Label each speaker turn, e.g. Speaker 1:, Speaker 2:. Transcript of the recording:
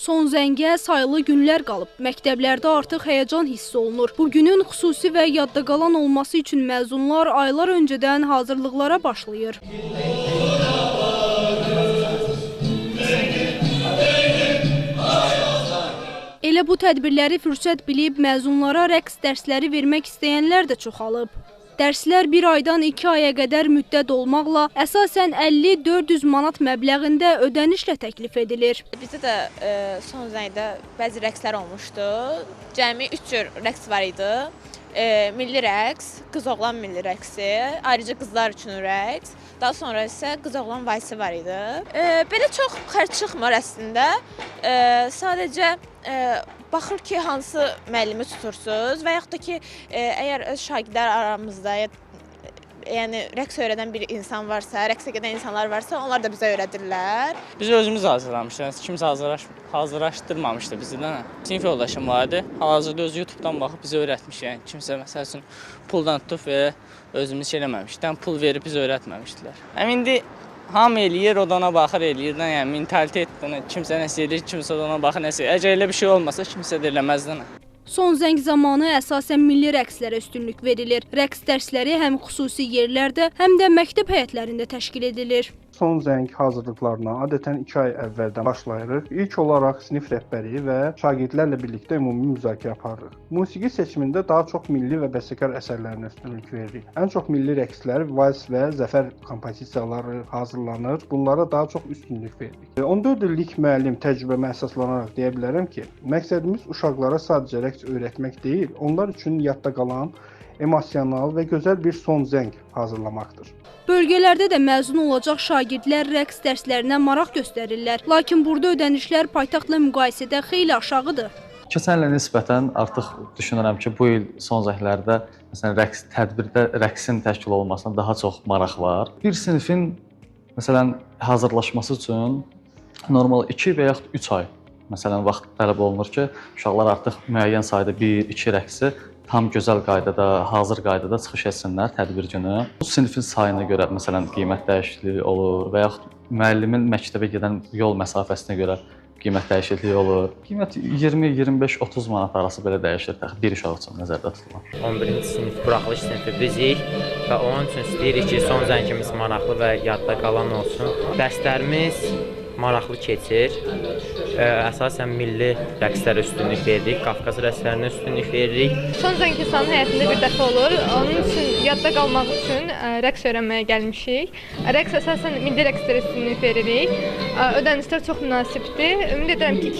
Speaker 1: Son zəngə sayılı günlər qalıb. Məktəblərdə artıq həyəcan hiss olunur. Bu günün xüsusi və yadda qalan olması üçün məzunlar aylar öncədən hazırlıqlara başlayır. Elə bu tədbirləri fürsət bilib məzunlara rəqs dərsləri vermək istəyənlər də çoxalıb. Dərslər bir aydan 2 aya qədər müddət olmaqla əsasən 50-400 manat məbləğində ödənişlə təklif edilir.
Speaker 2: Bizdə də son zəngdə bəzi rəqslər olmuşdu. Cəmi 3 cür rəqs var idi. Milli rəqs, qız-oğlan milli rəqsi, ayrıca qızlar üçün rəqs. Daha sonra isə qız-oğlan valsi var idi. Belə çox xərc çıxmır əslində. Sadəcə baxır ki, hansı müəllimi tutursunuz və yaxud da ki, əgər şagirdlər aramızda, yəni rəqs öyrədən bir insan varsa, rəqsə gedən insanlar varsa, onlar da bizə öyrədirlər.
Speaker 3: Biz özümüz hazırlamışıq, kimsə hazırlaşdırmamışdı bizi də. Sinif yoldaşım vardı, hal-hazırda özü YouTube'dan baxıb bizə öyrətmiş, yəni kimsə məsəl üçün puldan tutub və özümüz şey eləməmişdən pul verib bizə öyrətməmişdilər. İndi hamı eləyir, o da ona baxır eləyir, yəni mentalitetdən kimsə nəsə eləyir, kimsə də ona baxır nəsə. Əgər elə bir şey olmasa kimsə də eləməzdi.
Speaker 1: Son zəng zamanı əsasən milli rəqslərə üstünlük verilir. Rəqs dərsləri həm xüsusi yerlərdə, həm də məktəb həyətlərində təşkil edilir.
Speaker 4: Son zəng hazırlıqlarına adətən 2 ay əvvəldən başlayırıq. İlk olaraq sinif rəhbəri və şagirdlərlə birlikdə ümumi müzakirə aparırıq. Musiqi seçimində daha çox milli və bəstəkar əsərlərinə üstünlük veririk. Ən çox milli rəqslər, vals və zəfər kompozisiyaları hazırlanır. Bunlara daha çox üstünlük veririk. 14 illik müəllim təcrübəmə əsaslanaraq deyə bilərəm ki, məqsədimiz uşaqlara sadəcə rəqs öyrətmək deyil, onlar üçün yadda qalan, emosional və gözəl bir son zəng hazırlamaqdır.
Speaker 1: Bölgələrdə də məzun olacaq şagirdlər rəqs dərslərinə maraq göstərirlər. Lakin burada ödənişlər paytaxtla müqayisədə xeyli aşağıdır.
Speaker 5: Keçən ilə nisbətən artıq düşünürəm ki, bu il son zənglərdə məsələn tədbirdə rəqsin təşkil olunmasına daha çox maraq var. Bir sinifin məsələn hazırlaşması üçün normal 2 və yaxud 3 ay məsələn vaxt tələb olunur ki, uşaqlar artıq müəyyən sayda 1-2 rəqsi tam gözəl qaydada, hazır qaydada çıxış etsinlər tədbir günü. Bu sinifin sayına görə məsələn qiymət dəyişikliyi olur və yaxud müəllimin məktəbə gedən yol məsafəsinə görə qiymət dəyişikliyi olur. Qiymət 20, 25, 30 manat arası belə dəyişir bir uşaq üçün nəzərdə tutulur.
Speaker 6: 11-ci sinif buraxılış sinifi bizik və onun üçün istəyirik ki, son zəngimiz maraqlı və yadda qalan olsun. Dərslərimiz maraqlı keçir. Əsasən milli rəqslərə üstünlük veririk, Qafqaz rəqslərinə üstünlük veririk.
Speaker 7: Son zəng insanın həyatında bir dəfə olur. Onun üçün yadda qalmaq üçün rəqs öyrənməyə gəlmişik. Rəqs əsasən milli rəqslərə üstünlük veririk. Ödənişlər çox münasibdir. Ümid edirəm ki,